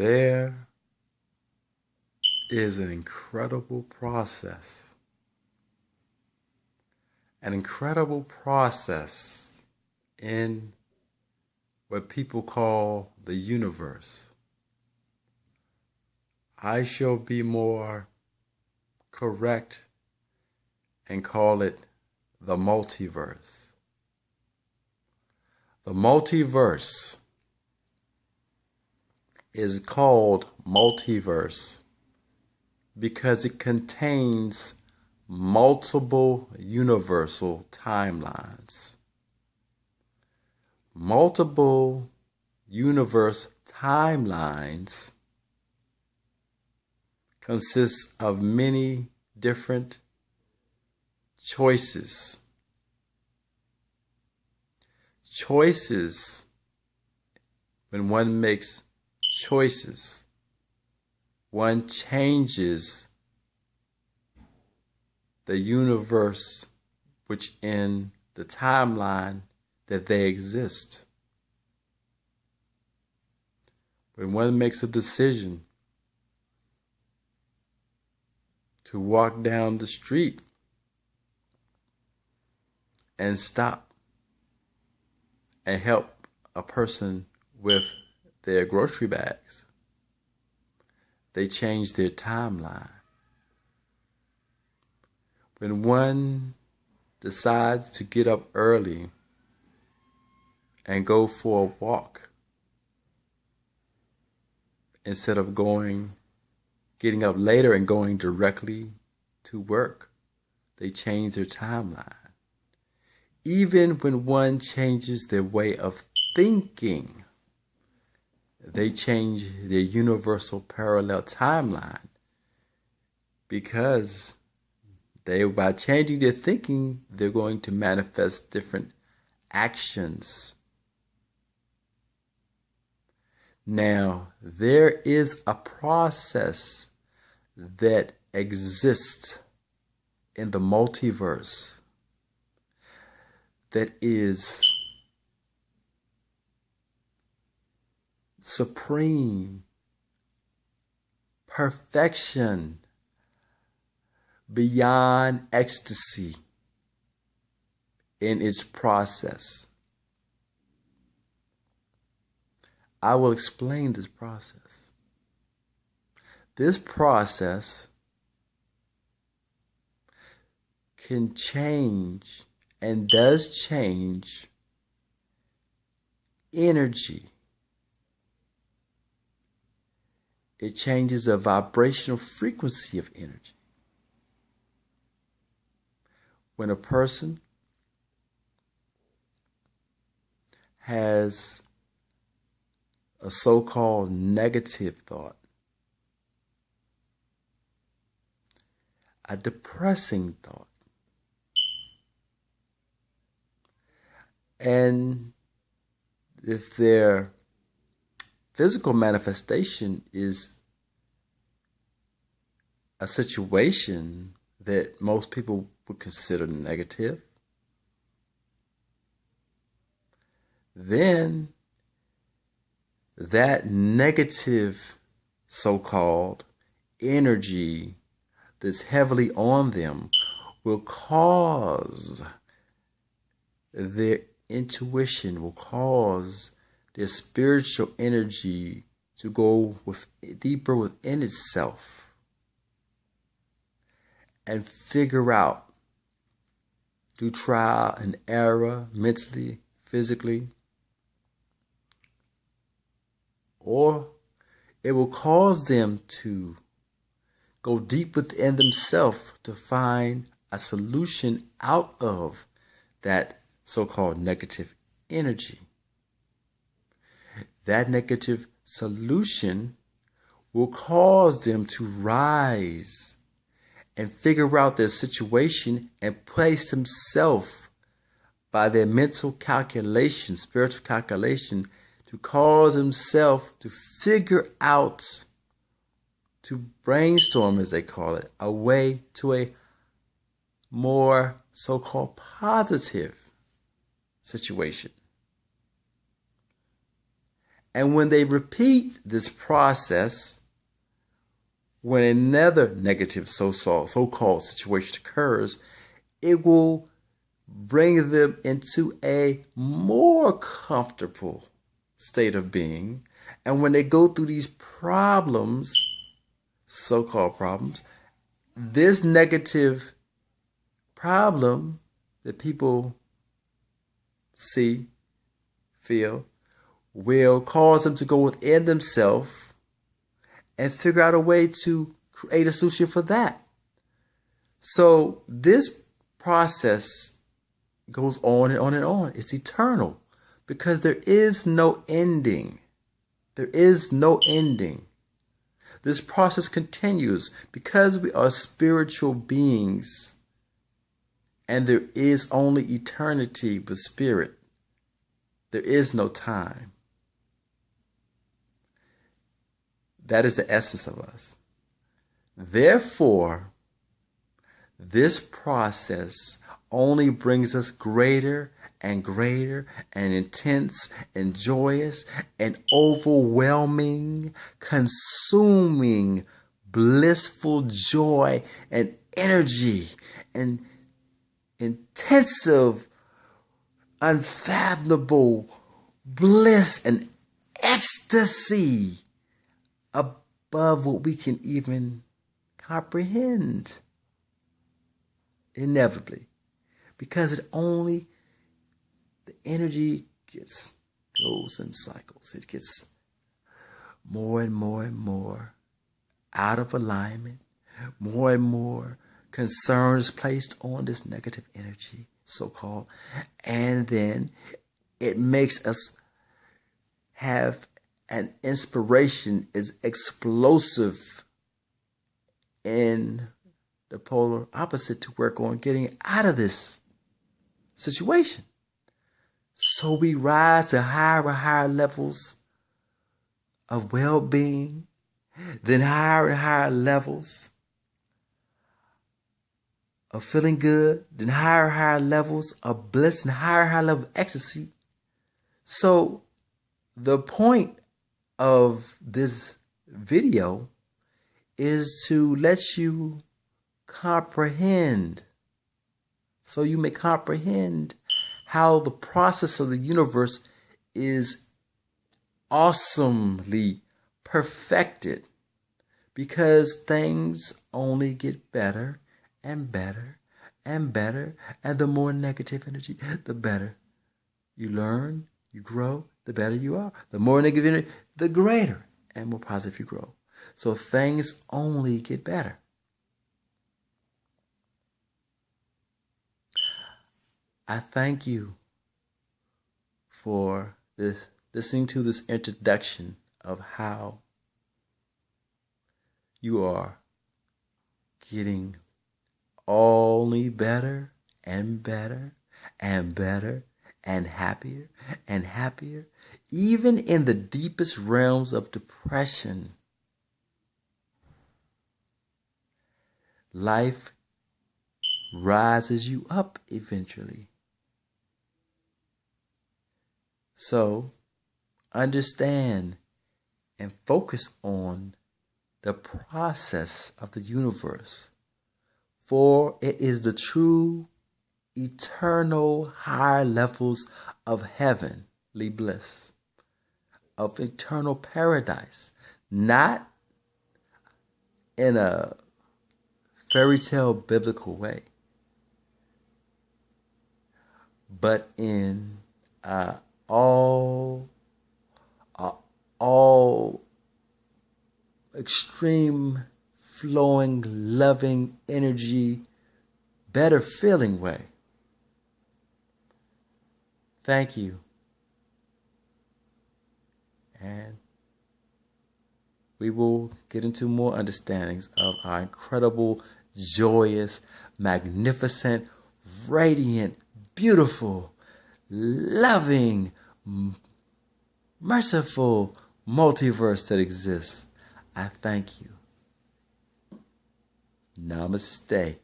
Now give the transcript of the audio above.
There is an incredible process. An incredible process in what people call the universe. I shall be more correct and call it the multiverse. The multiverse is called multiverse because it contains multiple universal timelines. Multiple universe timelines consist of many different choices. Choices, when one makes choices, one changes the universe which in the timeline that they exist. When one makes a decision to walk down the street and stop and help a person with their grocery bags, they change their timeline. When one decides to get up early and go for a walk instead of getting up later and going directly to work, they change their timeline. Even when one changes their way of thinking, they change their universal parallel timeline, because by changing their thinking, they're going to manifest different actions. Now, there is a process that exists in the multiverse that is supreme, perfection, beyond ecstasy in its process. I will explain this process. This process can change and does change energy. It changes the vibrational frequency of energy. When a person has a so-called negative thought, a depressing thought, and if their physical manifestation is a situation that most people would consider negative, then that negative so-called energy that's heavily on them will cause their intuition, will cause their spiritual energy to go deeper within itself and figure out through trial and error, mentally, physically, or it will cause them to go deep within themselves to find a solution out of that so-called negative energy. That negative solution will cause them to rise and figure out their situation and place themselves by their mental calculation, spiritual calculation, to cause themselves to figure out, to brainstorm, as they call it, a way to a more so-called positive situation. And when they repeat this process, when another negative so-called situation occurs, it will bring them into a more comfortable state of being. And when they go through these problems, so-called problems, this negative problem that people see, feel, will cause them to go within themselves and figure out a way to create a solution for that. So this process goes on and on and on. It's eternal because there is no ending. There is no ending. This process continues because we are spiritual beings and there is only eternity with spirit. There is no time. That is the essence of us. Therefore, this process only brings us greater and greater and intense and joyous and overwhelming, consuming, blissful joy and energy and intensive, unfathomable bliss and ecstasy above what we can even comprehend. Inevitably. Because the energy goes in cycles. It gets more and more and more out of alignment. More and more concerns placed on this negative energy, so-called. And then it makes us have an inspiration is explosive in the polar opposite to work on getting out of this situation. So we rise to higher and higher levels of well-being, then higher and higher levels of feeling good, then higher and higher levels of bliss and higher and higher level of ecstasy. So the point of this video is to let you comprehend, so you may comprehend how the process of the universe is awesomely perfected, because things only get better and better and better, and the more negative energy, the better you learn, you grow, the better you are. The more negative energy, the greater and more positive you grow. So things only get better. I thank you for listening to this introduction of how you are getting only better and better and better and happier, even in the deepest realms of depression. Life rises you up eventually. So understand and focus on the process of the universe, for it is the true eternal higher levels of heavenly bliss, of eternal paradise, not in a fairy tale biblical way, but in all extreme flowing, loving energy, better feeling way. Thank you. And we will get into more understandings of our incredible, joyous, magnificent, radiant, beautiful, loving, merciful multiverse that exists. I thank you. Namaste.